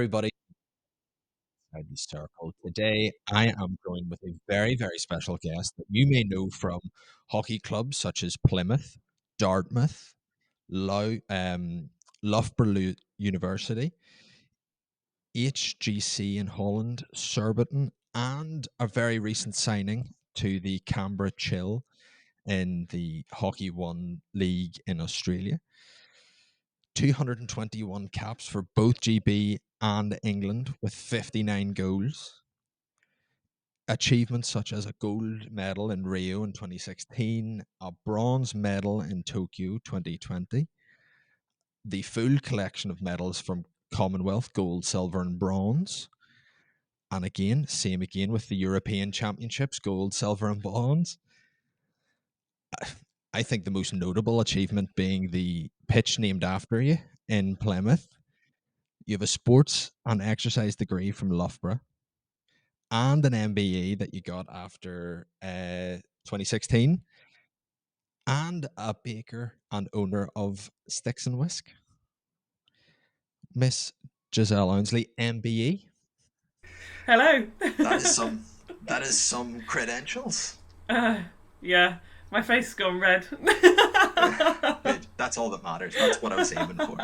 everybody inside the circle. Today, I am joined with a very, very special guest that you may know from hockey clubs such as Plymouth, Dartmouth, Loughborough University, HGC in Holland, Surbiton, and a very recent signing to the Canberra Chill in the Hockey One League in Australia. 221 caps for both GB and England with 59 goals. Achievements such as a gold medal in Rio in 2016, a bronze medal in Tokyo 2020, the full collection of medals from Commonwealth gold, silver, and bronze. And again, same again with the European Championships gold, silver, and bronze. I think the most notable achievement being the pitch named after you in Plymouth. You have a sports and exercise degree from Loughborough and an MBE that you got after 2016, and a baker and owner of Sticks and Whisk, Miss Giselle Ansley, MBE. Hello. That is some. That is some credentials. uh, yeah, my face has gone red. Good. That's all that matters. That's what I was aiming for.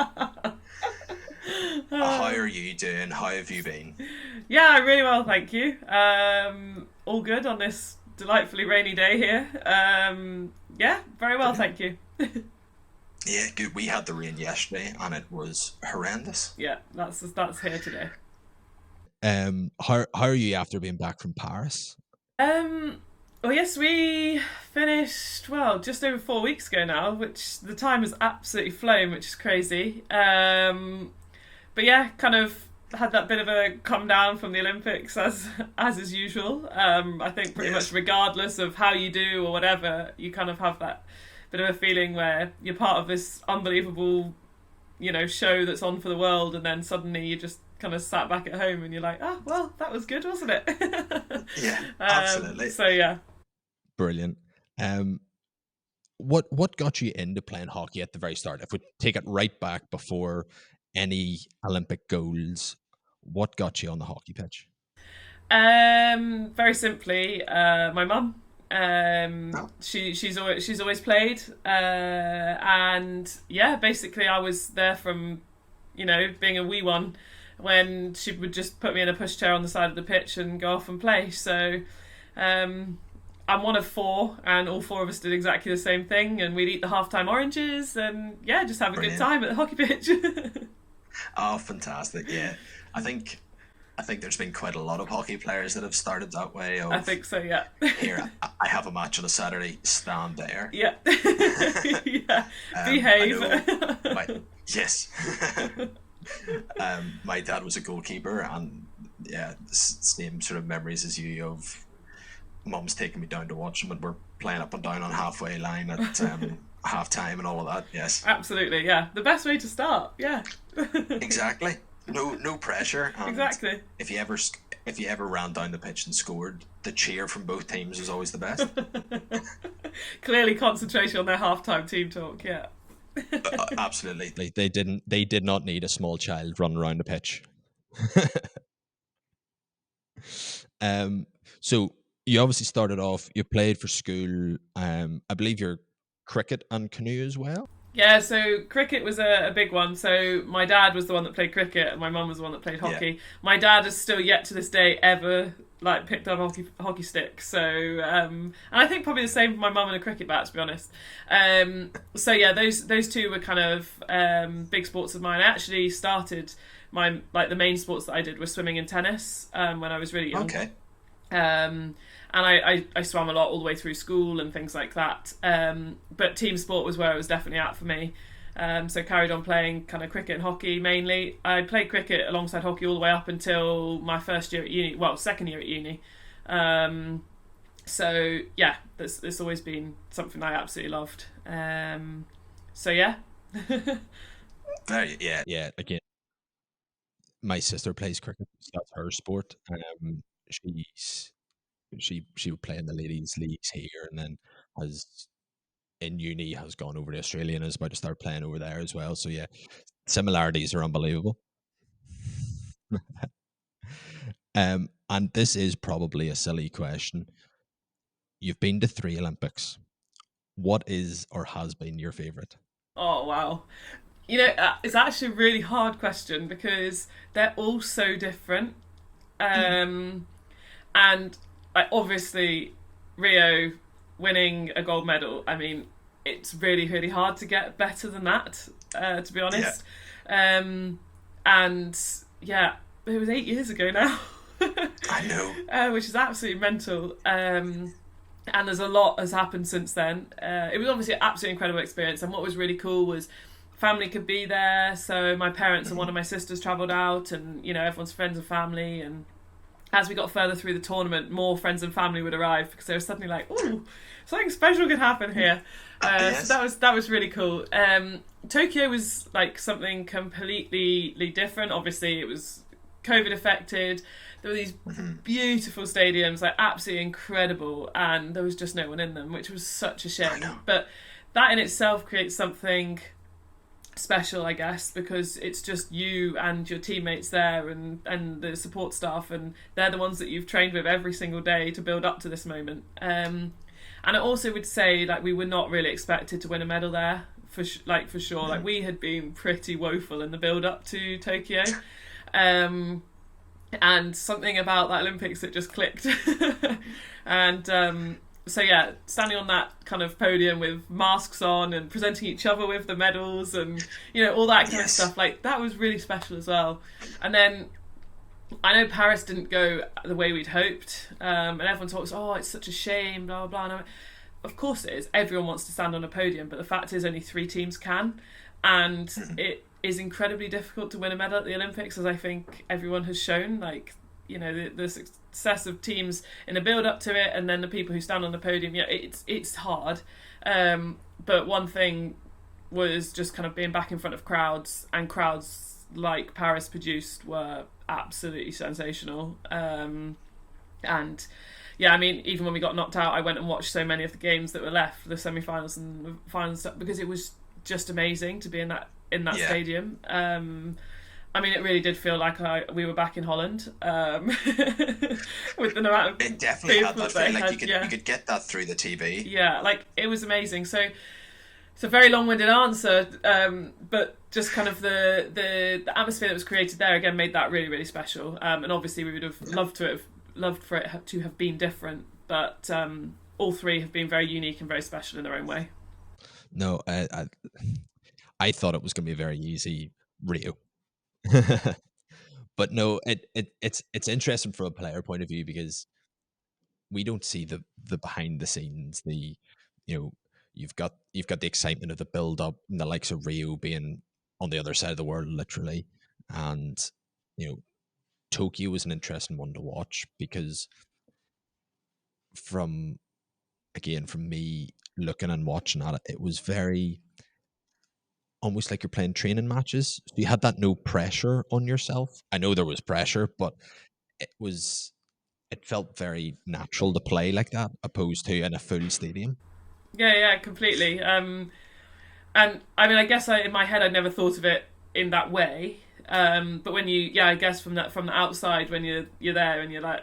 How are you doing? How have you been? Yeah, really well, thank you. All good on this delightfully rainy day here. Yeah, very well, Brilliant. thank you. Yeah, good. We had the rain yesterday, and it was horrendous. Yeah, that's here today. How are you after being back from Paris? Um, well, yes, we finished just over 4 weeks ago now, which the time has absolutely flown, which is crazy. But yeah, kind of had that bit of a come down from the Olympics as is usual. I think pretty much Yes. regardless of how you do or whatever, you kind of have that bit of a feeling where you're part of this unbelievable, show that's on for the world, and then suddenly you just kind of sat back at home and you're like, oh well, that was good, wasn't it? Yeah, absolutely. So yeah. Brilliant. Um, what got you into playing hockey at the very start? If we take it right back before any Olympic goals, what got you on the hockey pitch? Very simply, my mum. Oh, She's always played, and yeah, basically I was there from, being a wee one, when she would just put me in a pushchair on the side of the pitch and go off and play. So, I'm one of four, and all four of us did exactly the same thing, and we'd eat the halftime oranges, and yeah, just have a good brilliant. time at the hockey pitch. Oh, fantastic. Yeah. I think I think there's been quite a lot of hockey players that have started that way I of think so. Yeah. here, I have a match on a Saturday, stand there. Yeah. Yeah. I Behave. know my yes. My dad was a goalkeeper, and yeah, same sort of memories as you of mum's taking me down to watch them, and we're playing up and down on halfway line at half time and all of that. Yes, Absolutely. Yeah. The best way to start. Yeah. exactly. No pressure, and Exactly. if you ever if you ever ran down the pitch and scored, the cheer from both teams was always the best. Clearly concentrating on their halftime team talk. Yeah. Absolutely, they did not need a small child running around the pitch. um, so you obviously started off. You played for school. I believe you're cricket and canoe as well. Yeah, so cricket was a big one. So my dad was the one that played cricket, and my mum was the one that played Yeah. hockey. My dad has still yet to this day ever like picked up a hockey stick. So and I think probably the same for my mum and a cricket bat, to be honest. So yeah, those two were kind of big sports of mine. I actually started my the main sports that I did were swimming and tennis when I was really young. Okay. Um, and I swam a lot all the way through school and things like that. But team sport was where it was definitely at for me. So carried on playing kind of cricket and hockey mainly. I played cricket alongside hockey all the way up until my first year at uni. Well, second year at uni. So yeah, it's always been something I absolutely loved. So yeah. Very yeah yeah. Again, my sister plays cricket. So that's her sport. She's she would play in the ladies leagues here, and then has in uni has gone over to Australia and is about to start playing over there as well. So yeah, similarities are unbelievable. And this is probably a silly question. You've been to three Olympics. What is or has been your favorite? Oh wow. It's actually a really hard question because they're all so different. Um, and obviously, Rio winning a gold medal. I mean, it's really, really hard to get better than that. To be Yeah, honest, um, and yeah, it was 8 years ago now, I know. which is absolutely mental. And there's a lot has happened since then. It was obviously an absolutely incredible experience, and what was really cool was family could be there. So my parents and one of my sisters travelled out, and everyone's friends and family. And as we got further through the tournament, more friends and family would arrive because they were suddenly like, "Ooh, something special could happen here." So Yes. that was really cool. Tokyo was like something completely different. Obviously, it was COVID affected. There were these beautiful stadiums, like absolutely incredible, and there was just no one in them, which was such a I shame. know. But that in itself creates something special, I guess, because it's just you and your teammates there, and the support staff, and they're the ones that you've trained with every single day to build up to this moment. And I also would say like we were not really expected to win a medal there for sure. Like we had been pretty woeful in the build up to Tokyo. Um, and something about that Olympics that just clicked. And so yeah, standing on that kind of podium with masks on and presenting each other with the medals and all that kind of Yes. stuff, like that was really special as well. And then I know Paris didn't go the way we'd hoped, and everyone talks, oh, it's such a shame, blah blah blah. And of course it is. Everyone wants to stand on a podium, but the fact is only three teams can, and it is incredibly difficult to win a medal at the Olympics, as I think everyone has shown. Like the success of teams in the build up to it, and then the people who stand on the podium. Yeah, it's hard. But one thing was just kind of being back in front of crowds, and crowds like Paris produced were absolutely sensational. And yeah, I mean, even when we got knocked out, I went and watched so many of the games that were left, the semi-finals and the finals stuff, because it was just amazing to be in that Yeah. stadium. I mean, it really did feel like we were back in Holland, with the amount It of definitely had people that that they feel. Like had. you could Yeah, you could get that through the TV. yeah, like it was amazing. So it's a very long-winded answer, but just kind of the atmosphere that was created there again made that really really special. And obviously we would have loved for it to have been different, but all three have been very unique and very special in their own way. No, I thought it was going to be very easy, Rio. But no, it's interesting from a player point of view because we don't see the behind the scenes, the you know you've got the excitement of the build up and the likes of Rio being on the other side of the world literally, and you know Tokyo was an interesting one to watch because from again from me looking and watching at it, it was very almost like you're playing training matches. So you had that no pressure on yourself. I know there was pressure, but it was it felt very natural to play like that opposed to in a full stadium. Yeah, yeah, completely. And I mean, I guess in my head, I'd never thought of it in that way. But when yeah, I guess from the outside, when you're there and you're like,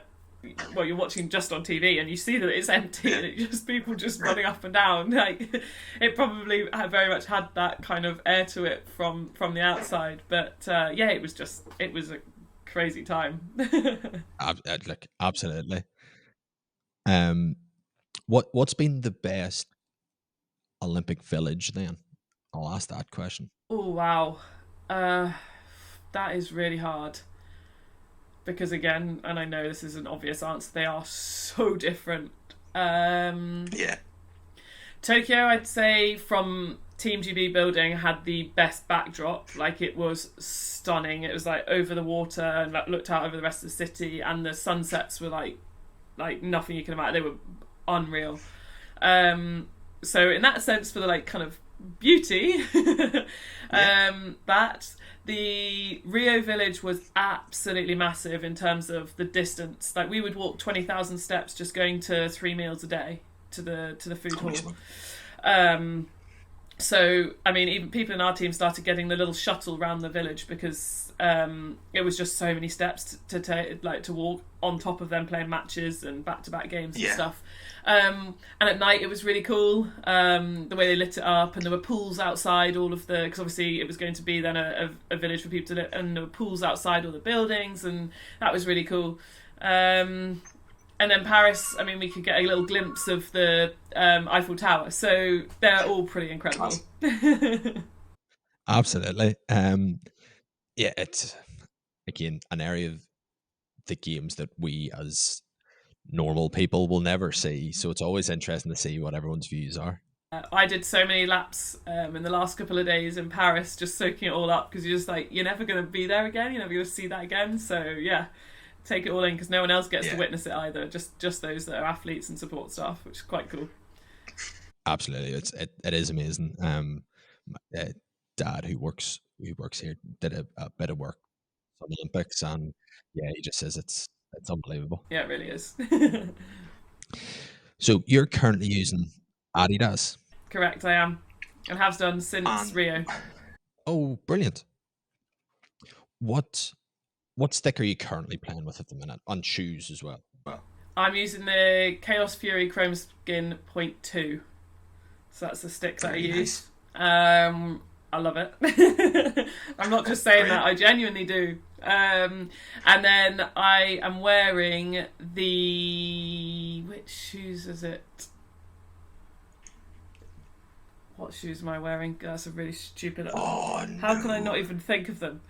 well, you're watching just on TV and you see that it's empty and it's just people just running up and down. Like, it probably had very much had that kind of air to it from the outside. But yeah, it was a crazy time. Like absolutely. Um, what's been the best Olympic village then? I'll ask that question. Oh wow, uh, that is really hard because again, and I know this is an obvious answer, they are so different. Um, Yeah. Tokyo, I'd say from Team GB building had the best backdrop. Like it was stunning. It was like over the water and like looked out over the rest of the city, and the sunsets were like nothing you can imagine. They were unreal. So in that sense, for the like kind of beauty, Yeah. that the Rio village was absolutely massive in terms of the distance. Like we would walk 20,000 steps just going to 3 meals a day to the food hall. Crazy. Um, So, I mean, even people in our team started getting the little shuttle around the village because it was just so many steps to take, like to walk on top of them playing matches and back-to-back games and Yeah. stuff. And at night it was really cool, the way they lit it up, and there were pools outside all of the, because obviously it was going to be then a village for people to live, and there were pools outside all the buildings, and that was really cool. And then Paris, I mean, we could get a little glimpse of the Eiffel Tower. So they're all pretty incredible. Absolutely. Yeah, it's again an area of the games that we as normal people will never see. So it's always interesting to see what everyone's views are. I did so many laps in the last couple of days in Paris, just soaking it all up, because you're just like, you're never going to be there again. You're never going to see that again. So yeah, take it all in, because no one else gets to witness it either. Just those that are athletes and support staff, which is quite cool. Absolutely, it is amazing. My dad who works here did a bit of work on the Olympics, and yeah, he just says it's unbelievable. Yeah, it really is. So you're currently using Adidas. Correct, I am, and have done since Rio. Oh, brilliant! What stick are you currently playing with at the minute on shoes as well? I'm using the Chaos Fury Chrome Skin Point 2. So that's the stick that I use. I love it. I'm not just saying that, I genuinely do. And then I am wearing the... Which shoes is it? What shoes am I wearing? That's a really stupid... Oh, no. How can I not even think of them?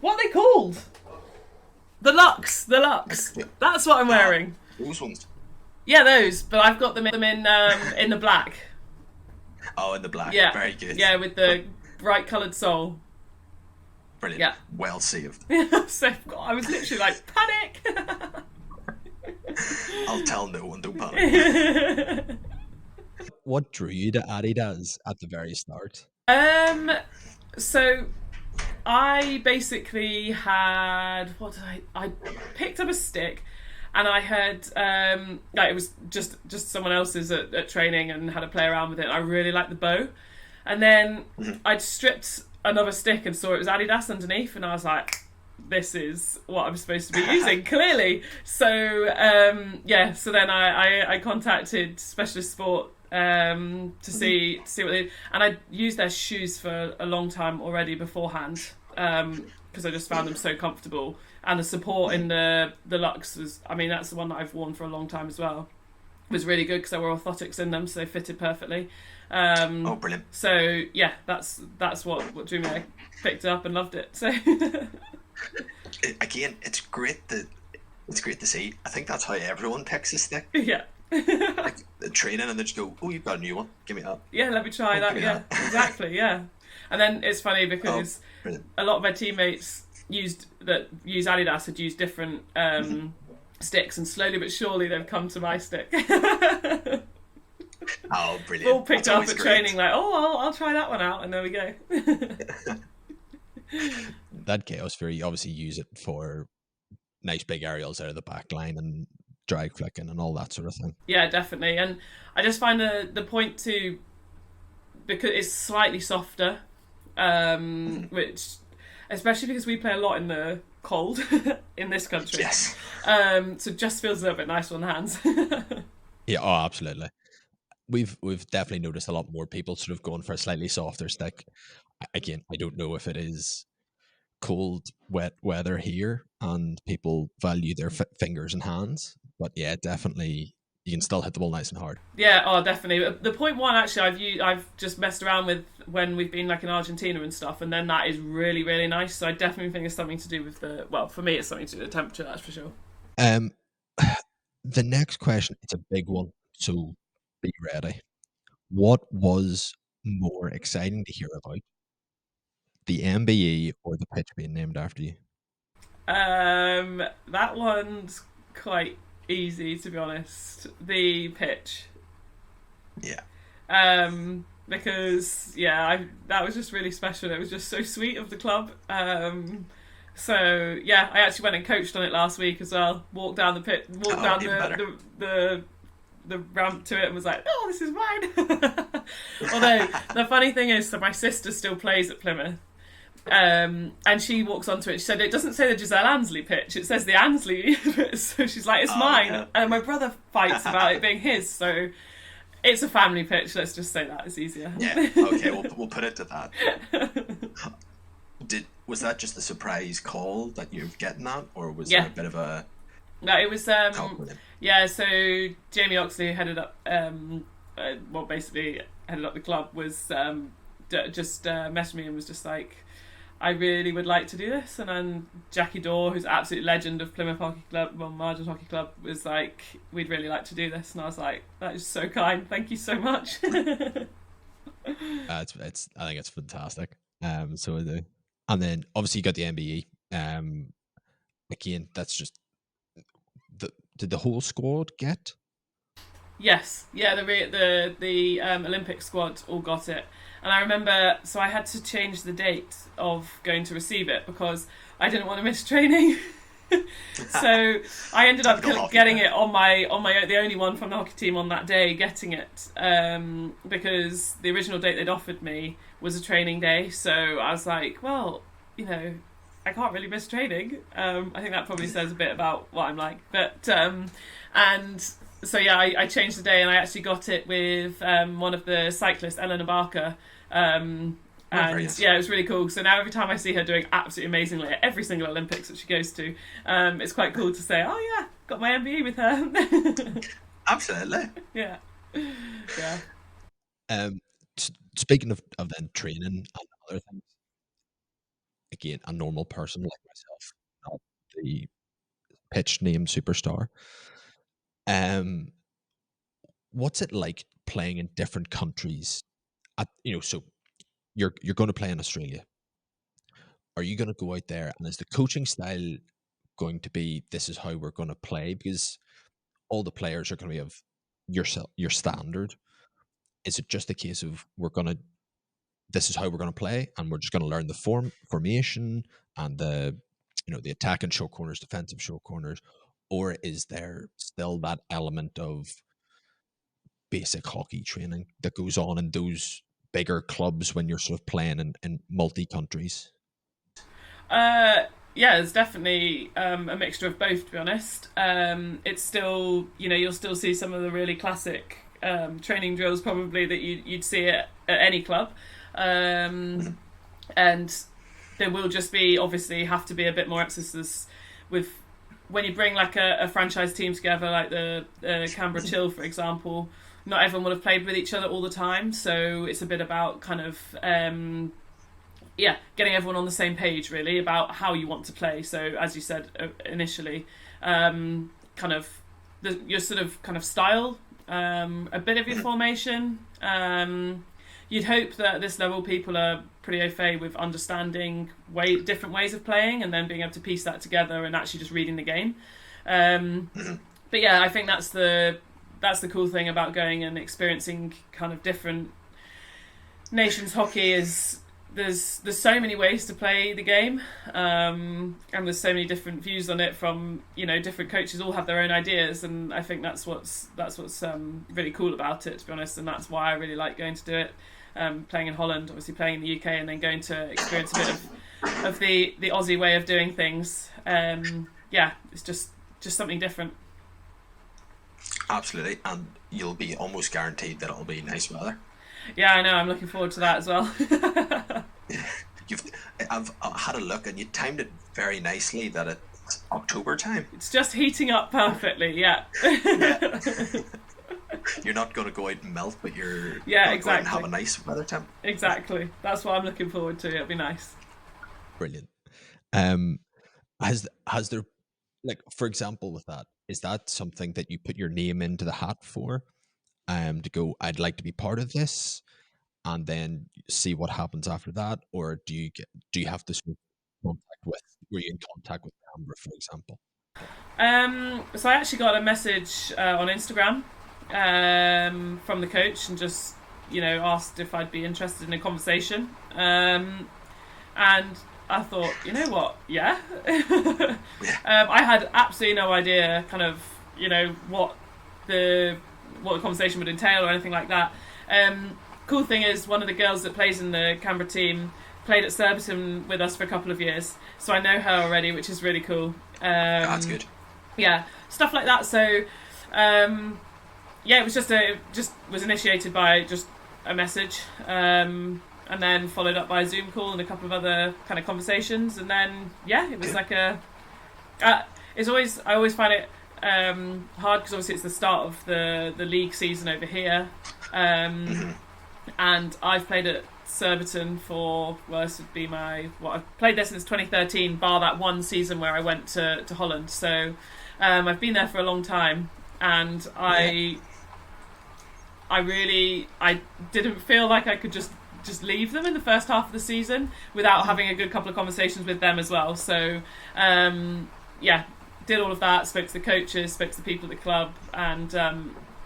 What are they called? The Lux. That's what I'm wearing. Those ones. Yeah, those. But I've got them in the black. Oh, in the black. Yeah. Very good. Yeah, with the bright coloured sole. Brilliant. Yeah. Well saved. So I was literally like, panic! I'll tell no one, don't panic. What drew you to Adidas at the very start? So I basically had, I picked up a stick, and I had like, it was just someone else's at training, and had a play around with it. And I really liked the bow, and then I'd stripped another stick and saw it was Adidas underneath, and I was like, this is what I'm supposed to be using, clearly. So so then I contacted Specialist Sport to see what they, and I used their shoes for a long time already beforehand, because I just found them so comfortable, and the support in the Lux was, I mean, that's the one that I've worn for a long time as well. It was really good because there were orthotics in them, so they fitted perfectly. Oh, brilliant. So yeah, that's what drew me. I picked it up and loved it. So Again, it's great to see. I think that's how everyone picks a stick. yeah. Like the training, and they just go, "Oh, you've got a new one. Give me that." Yeah, let me try that. give me Yeah, that. exactly. Yeah, and then it's funny because Brilliant. a lot of my teammates use Adidas had used different sticks, and slowly but surely they've come to my stick. Oh, brilliant. All picked That's up always at great. training, like, oh, I'll try that one out, and there we go. That Chaos Fury, you obviously use it for nice big aerials out of the back line and drag flicking and all that sort of thing. Yeah, definitely. And I just find the point to, because it's slightly softer, which, especially because we play a lot in the cold in this country. Yes. So it just feels a little bit nicer on the hands. Yeah, oh, absolutely. We've definitely noticed a lot more people sort of going for a slightly softer stick. Again, I don't know if it is cold, wet weather here, and people value their fingers and hands. But yeah, definitely, you can still hit the ball nice and hard. Yeah, oh, definitely. The point one, actually, I've just messed around with when we've been like in Argentina and stuff, and then that is really, really nice. So I definitely think it's something to do with for me, it's something to do with the temperature, that's for sure. The next question, it's a big one, so be ready. What was more exciting to hear about? The MBE or the pitch being named after you? That one's quite easy, to be honest. The pitch. Yeah. Because that was just really special. It was just so sweet of the club. So yeah, I actually went and coached on it last week as well. Walked down the the ramp to it and was like, oh, this is mine. Although the funny thing is that my sister still plays at Plymouth. And she walks onto it. She said it doesn't say the Giselle Ansley pitch; it says the Ansley. So she's like, "It's mine." Yeah. And my brother fights about it being his. So it's a family pitch. Let's just say that it's easier. Yeah. Okay. We'll put it to that. Was that just a surprise call that you're getting that, or was there a bit of a? No, it was. Yeah. So Jamie Oxley headed up. Basically headed up the club. Was just messaged me and was just like, I really would like to do this. And then Jackie Dore, who's an absolute legend of Plymouth Hockey Club, Margin Hockey Club, was like, we'd really like to do this. And I was like, that is so kind. Thank you so much. I think it's fantastic. And then obviously you got the MBE. Again, that's just did the whole squad get? Yes, yeah, the Olympic squad all got it. And I remember, so I had to change the date of going to receive it because I didn't want to miss training. So I ended up getting it on my the only one from the hockey team on that day getting it, because the original date they'd offered me was a training day. So I was like, well, I can't really miss training. I think that probably says a bit about what I'm like. But and so yeah, I changed the day and I actually got it with one of the cyclists, Eleanor Barker. And yeah, it was really cool. So now every time I see her doing absolutely amazingly at every single Olympics that she goes to, it's quite cool to say, oh yeah, got my MBE with her. Absolutely. Yeah. Speaking of then training and other things, again, a normal person like myself, not the pitch name superstar. What's it like playing in different countries? So you're going to play in Australia. Are you going to go out there and is the coaching style going to be this is how we're going to play? Because all the players are going to be of your standard. Is it just a case of this is how we're going to play and we're just going to learn the formation and the attacking short corners, defensive short corners, or is there still that element of basic hockey training that goes on in those bigger clubs when you're sort of playing in multi-countries? Yeah, it's definitely a mixture of both, to be honest. It's still, you'll still see some of the really classic training drills probably that you'd see at any club. And there will just be, obviously, have to be a bit more emphasis with when you bring like a franchise team together, like the Canberra Chill, for example. Not everyone will have played with each other all the time, so it's a bit about kind of getting everyone on the same page really about how you want to play. So as you said initially, kind of your sort of kind of style, a bit of your formation. You'd hope that at this level people are pretty au fait with understanding different ways of playing and then being able to piece that together and actually just reading the game. But yeah, I think that's the cool thing about going and experiencing kind of different nations hockey is there's so many ways to play the game, and there's so many different views on it from different coaches all have their own ideas, and I think that's what's really cool about it, to be honest, and that's why I really like going to do it. Playing in Holland, obviously playing in the UK, and then going to experience a bit of the Aussie way of doing things. It's just something different. Absolutely, and you'll be almost guaranteed that it'll be nice weather. Yeah, I know. I'm looking forward to that as well. I've had a look, and you timed it very nicely. That it's October time. It's just heating up perfectly. Yeah. You're not going to go out and melt, but you're exactly. Go out and have a nice weather temp. Exactly. That's what I'm looking forward to. It'll be nice. Brilliant. Has there, like, for example, with that, is that something that you put your name into the hat for? To go, I'd like to be part of this, and then see what happens after that, or do you have to sort of were you in contact with Canberra, for example? So I actually got a message on Instagram from the coach and just asked if I'd be interested in a conversation, and I thought, you know what, yeah. I had absolutely no idea kind of what the what the conversation would entail or anything like that. Cool thing is, one of the girls that plays in the Canberra team played at Surbiton with us for a couple of years, so I know her already, which is really cool. That's good. Yeah, stuff like that. So, yeah, it was just was initiated by just a message, and then followed up by a Zoom call and a couple of other kind of conversations, and then yeah, it was like a. It's always I always find it hard because obviously it's the start of the league season over here, and I've played at Surbiton for, well, this would be I've played there since 2013, bar that one season where I went to Holland. So I've been there for a long time, and I didn't feel like I could just leave them in the first half of the season without having a good couple of conversations with them as well. So yeah, did all of that, spoke to the coaches, spoke to the people at the club, and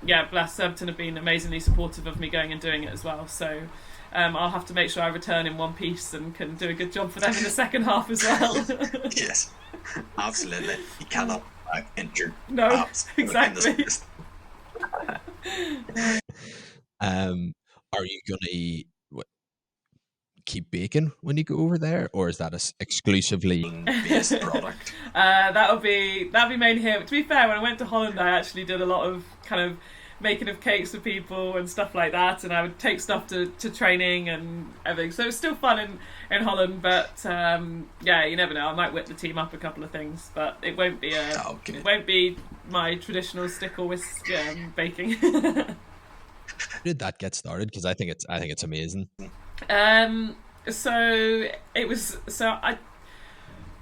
yeah, bless, Surbiton have been amazingly supportive of me going and doing it as well. So I'll have to make sure I return in one piece and can do a good job for them in the second half as well. Yes, absolutely. You cannot injure. No, exactly. Are you gonna keep baking when you go over there, or is that exclusively based product? That'll be mainly here. To be fair, when I went to Holland, I actually did a lot of kind of making of cakes for people and stuff like that, and I would take stuff to training and everything. So it was still fun in Holland, but yeah, you never know. I might whip the team up a couple of things, but it won't be it won't be my traditional stick or whisk baking. How did that get started? Because I think it's amazing. So I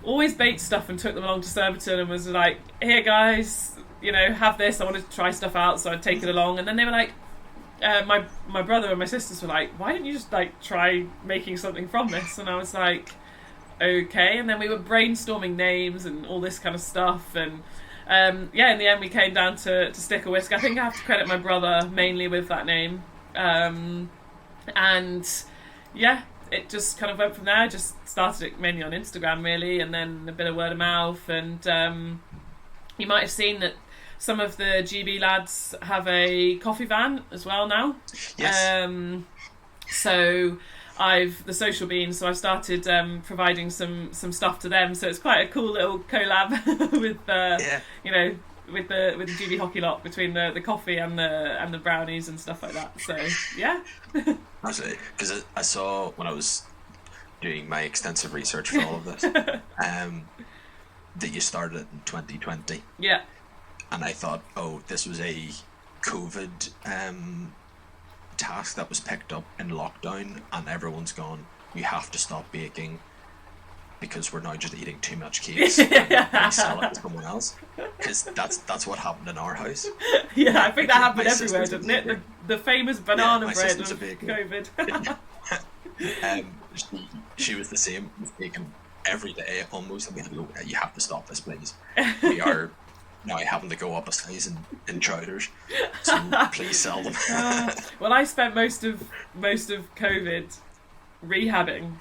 always baked stuff and took them along to Surbiton and was like, here guys, you know, have this, I wanted to try stuff out, so I'd take it along. And then they were like, my brother and my sisters were like, why didn't you just like try making something from this? And I was like, okay. And then we were brainstorming names and all this kind of stuff, and yeah, in the end we came down to Stick or Whisk. I think I have to credit my brother mainly with that name, and yeah, it just kind of went from there. I just started it mainly on Instagram really, and then a bit of word of mouth. And you might have seen that some of the GB lads have a coffee van as well now. Yes. So the social beans, so I've started providing some stuff to them. So it's quite a cool little collab with you know, with the GB hockey lot, between the coffee and the brownies and stuff like that. So yeah. Absolutely, because I saw when I was doing my extensive research for all of this, that you started it in 2020. Yeah. And I thought, oh, this was a COVID task that was picked up in lockdown, and everyone's gone, you have to stop baking because we're now just eating too much cakes and sell it to someone else. Because that's what happened in our house. Yeah, I think that happened everywhere, didn't it? The famous banana bread of COVID. She was the same, baking every day almost, and we had to go, you have to stop this, please. We are now having to go up a size in chowders, so please sell them. Well, I spent most of COVID rehabbing.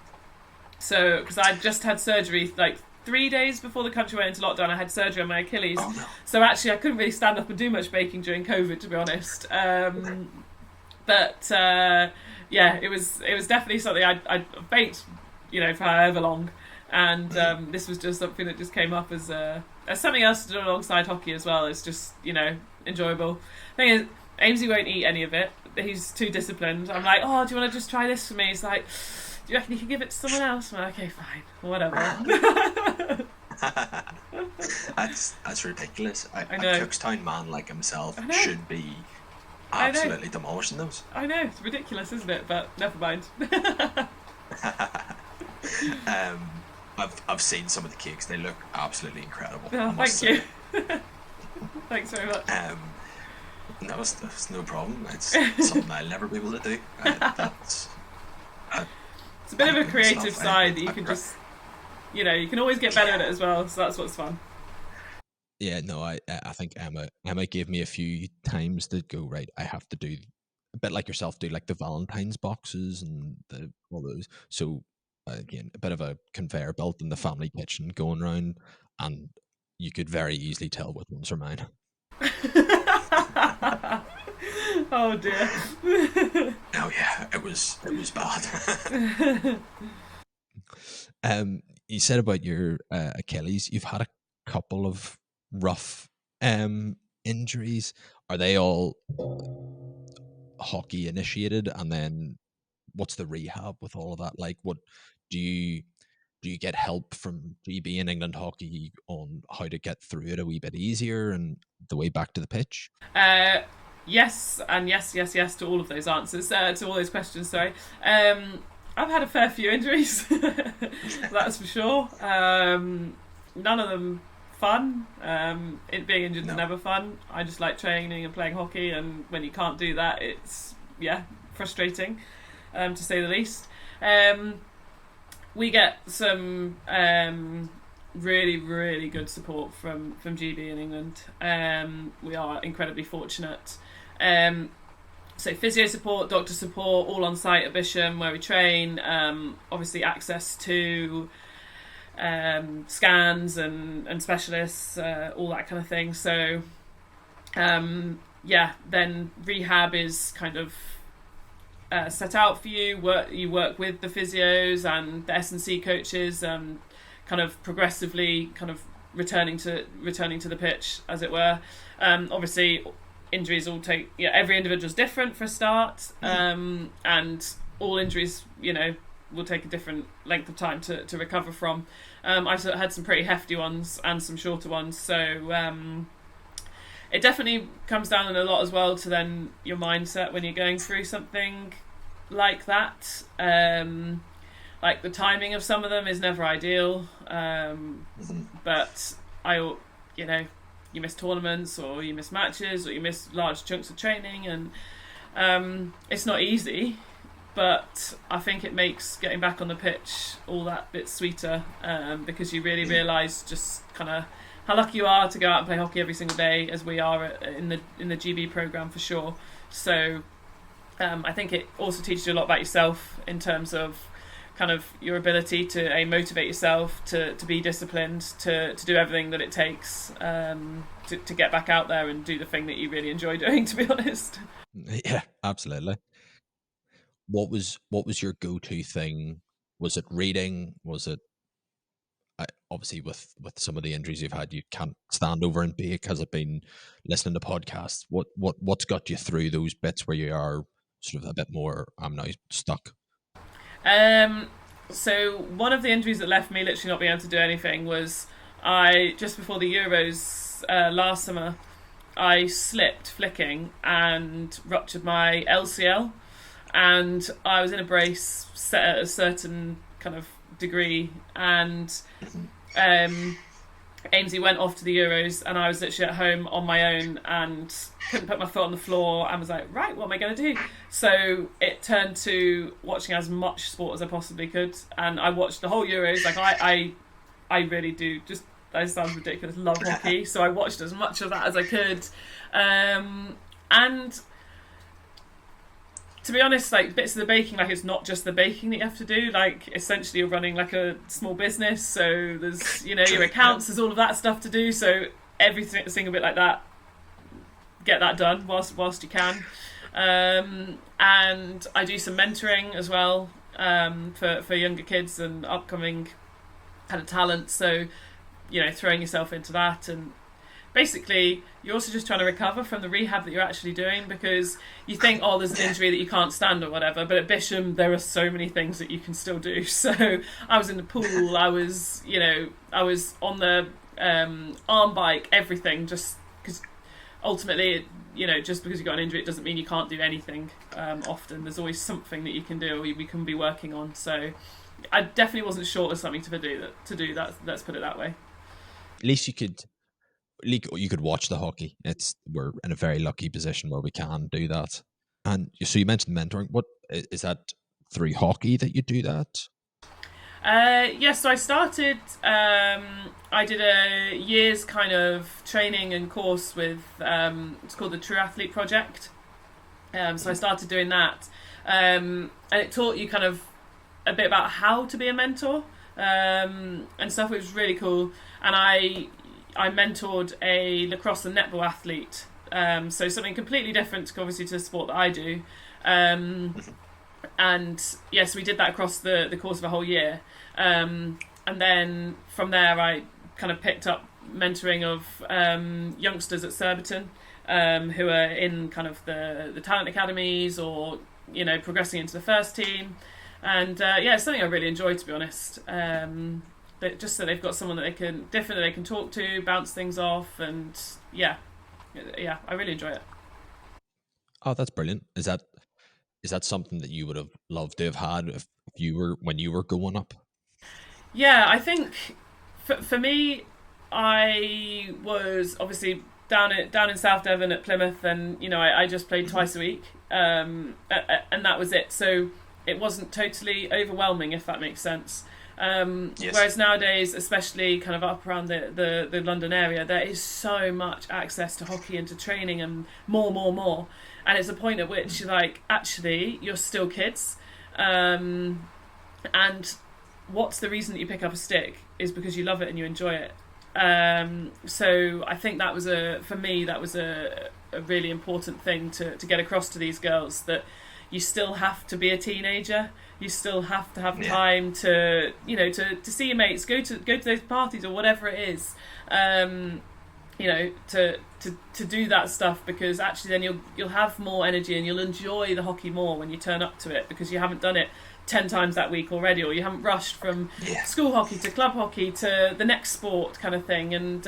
So, because I just had surgery like 3 days before the country went into lockdown, I had surgery on my Achilles. Oh, no. So actually, I couldn't really stand up and do much baking during COVID, to be honest. But yeah, it was definitely something I baked, you know, for however long, and this was just something that just came up as something else to do alongside hockey as well. It's just, you know, enjoyable. Thing is, Amesy won't eat any of it. He's too disciplined. I'm like, oh, do you want to just try this for me? He's like, do you reckon you can give it to someone else? I'm like, okay, fine, whatever. that's ridiculous. I know. A Cookstown man like himself should be absolutely demolishing those. I know, it's ridiculous, isn't it? But never mind. I've seen some of the cakes. They look absolutely incredible. Oh, thank you. Thanks very much. That's no problem. It's something I'll never be able to do. It's a bit of a creative side that you can just, you know, you can always get better at it as well. So that's what's fun. Yeah, no, I think Emma gave me a few times to go, right, I have to do a bit like yourself, do like the Valentine's boxes and all those. So again, a bit of a conveyor belt in the family kitchen going around, and you could very easily tell which ones are mine. Oh dear. Oh yeah, it was bad. You said about your Achilles. You've had a couple of rough injuries. Are they all hockey initiated? And then what's the rehab with all of that? Like, what do you do? You get help from GB and England Hockey on how to get through it a wee bit easier and the way back to the pitch? Uh, yes, and yes to all of those answers, to all those questions. Sorry. I've had a fair few injuries, that's for sure. None of them fun. Being injured is never fun. I just like training and playing hockey, and when you can't do that, it's frustrating, to say the least. We get some really, really good support from GB in England. We are incredibly fortunate. So physio support, doctor support, all on site at Bisham where we train. Obviously access to scans and specialists, all that kind of thing. So then rehab is kind of set out for you. You work with the physios and the S&C coaches, kind of progressively kind of returning to the pitch, as it were. Obviously injuries all take, every individual's different for a start, and all injuries will take a different length of time to recover from. I've had some pretty hefty ones and some shorter ones, so it definitely comes down a lot as well to then your mindset when you're going through something like that. Like the timing of some of them is never ideal, but you miss tournaments or you miss matches or you miss large chunks of training, and it's not easy, but I think it makes getting back on the pitch all that bit sweeter, because you really realise just kind of how lucky you are to go out and play hockey every single day, as we are in the GB programme for sure. So I think it also teaches you a lot about yourself in terms of kind of your ability to motivate yourself, to be disciplined, to do everything that it takes, to get back out there and do the thing that you really enjoy doing, to be honest. Yeah, absolutely. What was your go-to thing? Was it reading? Was it obviously with some of the injuries you've had, you can't stand over and bake? Has it been listening to podcasts? What's got you through those bits where you are sort of a bit more, I'm now stuck? So one of the injuries that left me literally not being able to do anything was just before the Euros last summer, I slipped flicking and ruptured my LCL, and I was in a brace set at a certain kind of degree, and Ainsley went off to the Euros and I was literally at home on my own and couldn't put my foot on the floor and was like, right, what am I going to do? So it turned to watching as much sport as I possibly could, and I watched the whole Euros. Like I really do, just, that sounds ridiculous, love hockey, so I watched as much of that as I could, and to be honest, like bits of the baking, like it's not just the baking that you have to do. Like essentially, you're running like a small business, so there's your accounts, there's all of that stuff to do. So every single bit like that, get that done whilst you can. And I do some mentoring as well, for younger kids and upcoming kind of talent. So throwing yourself into that, and basically you're also just trying to recover from the rehab that you're actually doing, because you think, oh, there's an injury that you can't stand or whatever, but at Bisham there are so many things that you can still do. So I was in the pool, I was on the arm bike, everything, just because ultimately just because you got an injury it doesn't mean you can't do anything. Often there's always something that you can do or we can be working on. So I definitely wasn't short of something to do that, let's put it that way. At least you could watch the hockey. We're in a very lucky position where we can do that. And so you mentioned mentoring. What is that, through hockey that you do that? Yes, so I started, I did a year's kind of training and course with, it's called the True Athlete Project. So I started doing that, and it taught you kind of a bit about how to be a mentor, and stuff, which was really cool. And I mentored a lacrosse and netball athlete So something completely different, obviously, to the sport that I do. And yes, we did that across the course of a whole year. And then from there, I kind of picked up mentoring of youngsters at Surbiton, who are in kind of the talent academies, or progressing into the first team. And it's something I really enjoy, to be honest. Just so they've got someone that they can talk to, bounce things off, and I really enjoy it. Oh, that's brilliant. Is that something that you would have loved to have had if you were when you were growing up? Yeah, I think for me, I was obviously down in South Devon at Plymouth, and I just played twice a week, and that was it. So it wasn't totally overwhelming, if that makes sense. Yes. Whereas nowadays, especially kind of up around the London area, there is so much access to hockey and to training, and more. And it's a point at which you're like, actually, you're still kids. And what's the reason that you pick up a stick is because you love it and you enjoy it. So I think that was a really important thing to get across to these girls, that you still have to be a teenager. You still have to have time to to see your mates, go to those parties or whatever it is. To do that stuff, because actually then you'll have more energy and you'll enjoy the hockey more when you turn up to it, because you haven't done it 10 times that week already, or you haven't rushed from school hockey to club hockey to the next sport kind of thing. And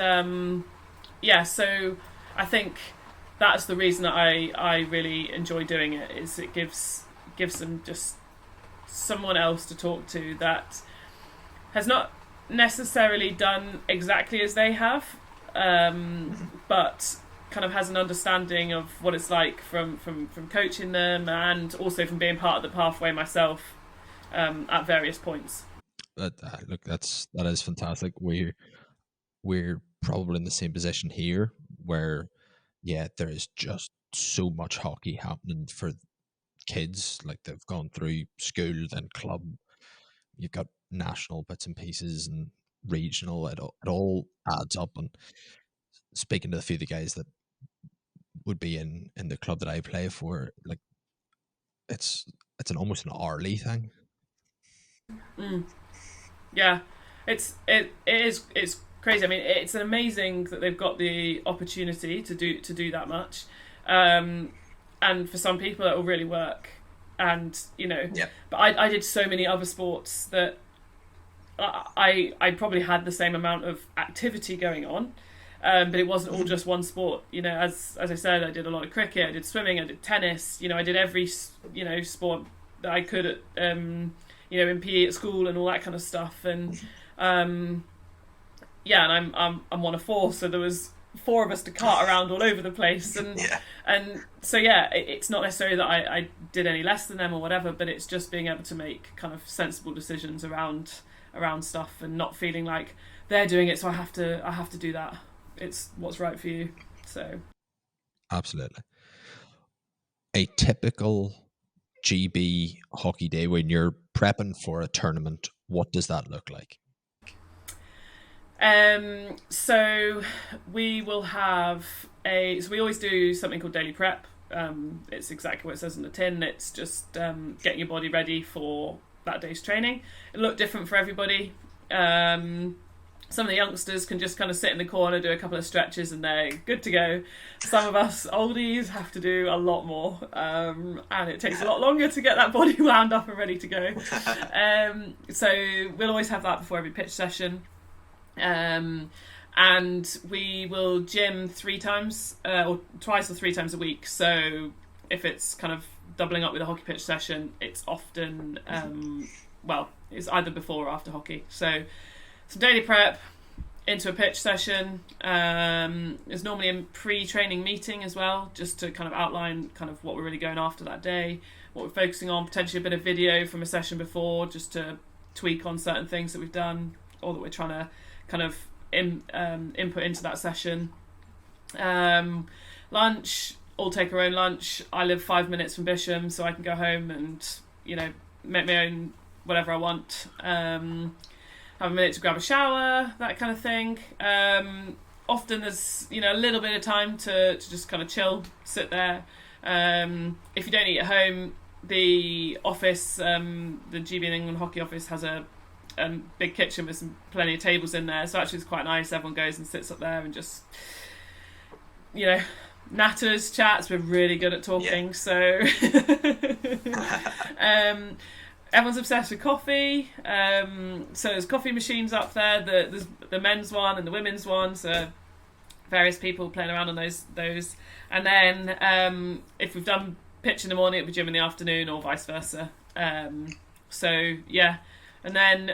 so I think that's the reason that I really enjoy doing it, is it gives them just someone else to talk to that has not necessarily done exactly as they have, but kind of has an understanding of what it's like from coaching them, and also from being part of the pathway myself at various points. Look, that is fantastic. We're probably in the same position here, where there is just so much hockey happening for kids. Like, they've gone through school, then club. You've got national bits and pieces and regional. It all adds up. And speaking to a few of the guys that would be in the club that I play for, like, it's almost an hourly thing. Yeah, it's crazy. I mean, it's amazing that they've got the opportunity to do that much, and for some people it will really work. And but I did so many other sports that I probably had the same amount of activity going on, but it wasn't all just one sport. As I said, I did a lot of cricket, I did swimming, I did tennis. I did every sport that I could at in PE at school and all that kind of stuff. And and I'm one of four, so there was four of us to cart around all over the place. And so it's not necessarily that I did any less than them or whatever, but it's just being able to make kind of sensible decisions around stuff, and not feeling like they're doing it, so I have to do that. It's what's right for you. So Absolutely. A typical GB hockey day when you're prepping for a tournament, what does that look like? So we will have so we always do something called daily prep. It's exactly what it says on the tin. It's just getting your body ready for that day's training. It'll look different for everybody. Some of the youngsters can just kind of sit in the corner, do a couple of stretches, and they're good to go. Some of us oldies have to do a lot more, and it takes a lot longer to get that body wound up and ready to go. So we'll always have that before every pitch session. And we will gym 3 times, or twice or 3 times a week. So if it's kind of doubling up with a hockey pitch session, it's often, it's either before or after hockey. So some daily prep into a pitch session. There's normally a pre-training meeting as well, just to kind of outline kind of what we're really going after that day, what we're focusing on, potentially a bit of video from a session before, just to tweak on certain things that we've done or that we're trying to kind of input into that session. Lunch, all take our own lunch. I live 5 minutes from Bisham, so I can go home and make my own whatever I want. Have a minute to grab a shower, that kind of thing. often there's a little bit of time to just kind of chill, sit there. If you don't eat at home, the office, the GB England hockey office has a big kitchen with plenty of tables in there, so actually it's quite nice. Everyone goes and sits up there and just natters, chats. We're really good at talking, so everyone's obsessed with coffee. So there's coffee machines up there. There's the men's one and the women's one, so various people playing around on those. And then if we've done pitch in the morning, it'll be gym in the afternoon, or vice versa. So yeah, and then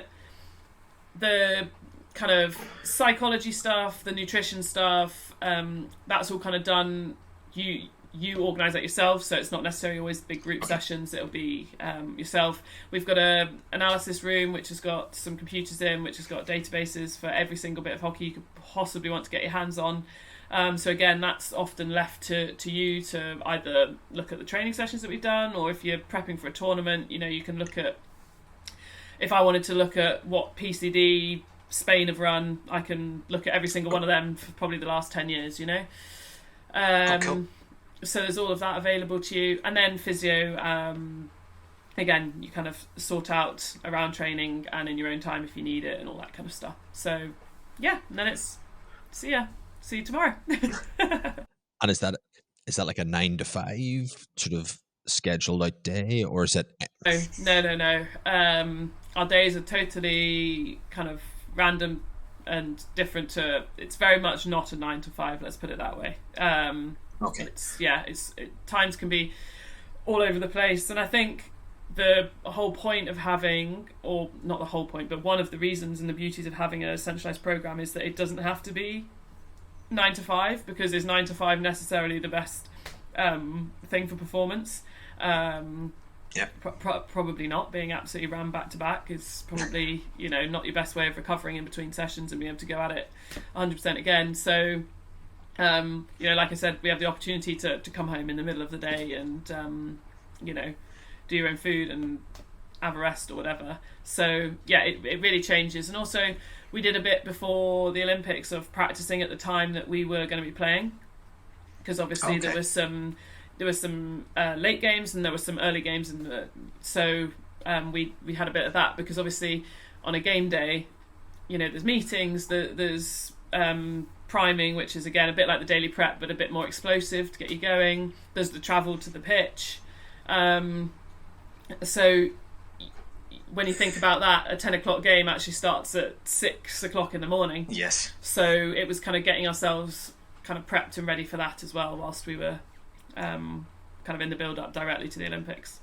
the kind of psychology stuff, the nutrition stuff, that's all kind of done. You organise that yourself, so it's not necessarily always big group sessions. It'll be yourself. We've got a analysis room which has got some computers in, which has got databases for every single bit of hockey you could possibly want to get your hands on. So again, that's often left to you to either look at the training sessions that we've done, or if you're prepping for a tournament, you can look at. If I wanted to look at what PCD Spain have run, I can look at every single one of them for probably the last 10 years. Cool. So there's all of that available to you, and then physio. Again, you kind of sort out around training and in your own time if you need it, and all that kind of stuff. So yeah, and then it's see you tomorrow. And is that like a 9 to 5 sort of scheduled out day, or is it? No. Our days are totally kind of random and different to. It's very much not a 9 to 5. Let's put it that way. Okay. Times can be all over the place, and I think the whole point of having, or not the whole point, but one of the reasons and the beauties of having a centralised programme is that it doesn't have to be 9 to 5, because is 9 to 5 necessarily the best thing for performance? Yeah. Probably not. Being absolutely rammed back to back is probably not your best way of recovering in between sessions and being able to go at it 100% again. So like I said, we have the opportunity to come home in the middle of the day and do your own food and have a rest or whatever. So yeah, it really changes. And also we did a bit before the Olympics of practicing at the time that we were going to be playing, because obviously there was some late games and there were some early games, so we had a bit of that, because obviously on a game day, there's meetings, there's priming, which is again a bit like the daily prep but a bit more explosive to get you going. There's the travel to the pitch. So when you think about that, a 10 o'clock game actually starts at 6 o'clock in the morning. Yes. So it was kind of getting ourselves kind of prepped and ready for that as well, whilst we were kind of in the build-up directly to the Olympics.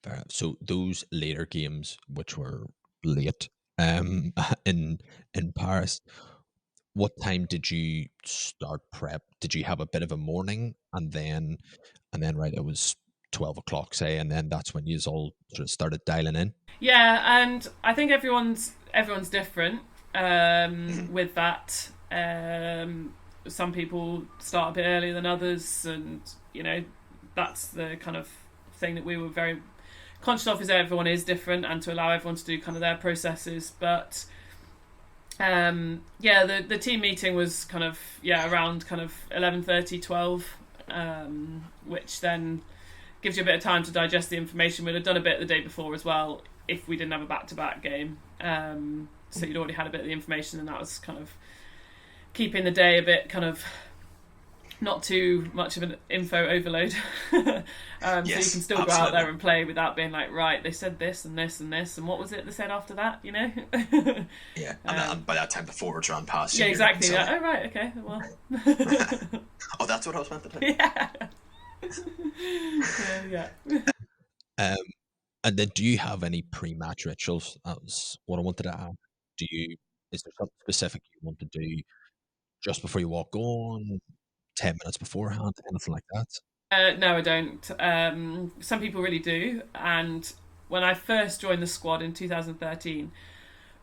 Fair enough. So those later games, which were late in Paris, what time did you start prep? Did you have a bit of a morning, and then right, it was 12 o'clock, say, and then that's when you all sort of started dialing in? Yeah, and I think everyone's different with that. Some people start a bit earlier than others, and that's the kind of thing that we were very conscious of, is everyone is different, and to allow everyone to do kind of their processes. But the team meeting was kind of around kind of 11:30, 12, which then gives you a bit of time to digest the information. We'd have done a bit the day before as well if we didn't have a back-to-back game, so you'd already had a bit of the information, and that was kind of keeping the day a bit kind of not too much of an info overload. Yes, so you can still absolutely. Go out there and play without being like, right, they said this and this and this, and what was it they said after that, Yeah, and by that time the forwards ran past you. Yeah, exactly. So... oh, right, okay, well. Oh, that's what I was meant to do. Yeah. And then, do you have any pre-match rituals? That was what I wanted to ask. Is there something specific you want to do just before you walk on, 10 minutes beforehand, anything like that? No, I don't. Some people really do. And when I first joined the squad in 2013,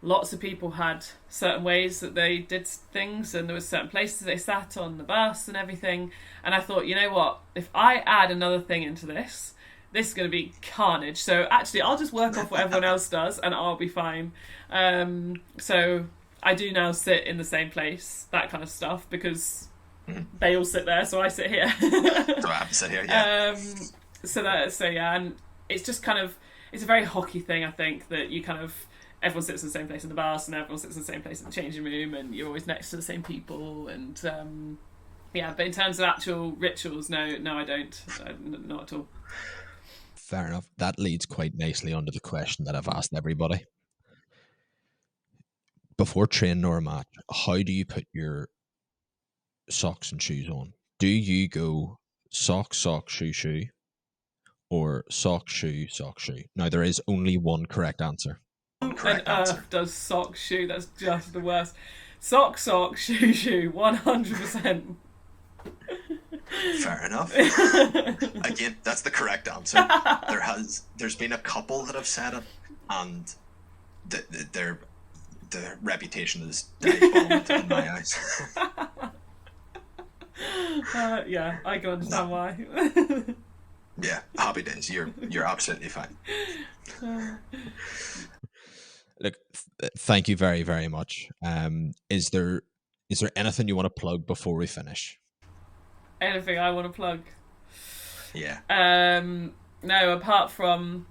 lots of people had certain ways that they did things, and there were certain places they sat on the bus and everything. And I thought, you know what? If I add another thing into this is going to be carnage. So actually, I'll just work off what everyone else does, and I'll be fine. So I do now sit in the same place, that kind of stuff, because Mhm. they all sit there, so I sit here. So I have to sit here. Yeah. So yeah, and it's just kind of, it's a very hockey thing, I think, that you kind of, everyone sits in the same place in the bus and everyone sits in the same place in the changing room and you're always next to the same people, and yeah, but in terms of actual rituals, no, I don't. Not at all. Fair enough. That leads quite nicely onto the question that I've asked everybody. Before training or a match, how do you put your socks and shoes on? Do you go sock, sock, shoe, shoe, or sock, shoe, sock, shoe? Now, there is only one correct answer. Correct And answer. Earth does sock, shoe, that's just the worst. Sock, sock, shoe, shoe, 100%. Fair enough. Again, that's the correct answer. There's been a couple that have said it, and their reputation is bombed in my eyes. Yeah, I can understand why. Yeah, happy days. You're absolutely fine. Look, thank you very, very much. Is there anything you want to plug before we finish? Anything I want to plug? Yeah. No, apart from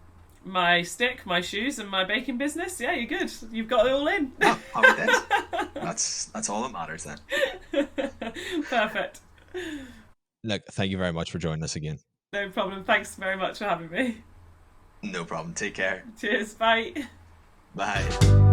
my stick, my shoes, and my baking business. Yeah, you're good. You've got it all in. Oh, happy days. That's all that matters then. Perfect. Look, thank you very much for joining us again. No problem. Thanks very much for having me. No problem. Take care. Cheers. Bye. Bye.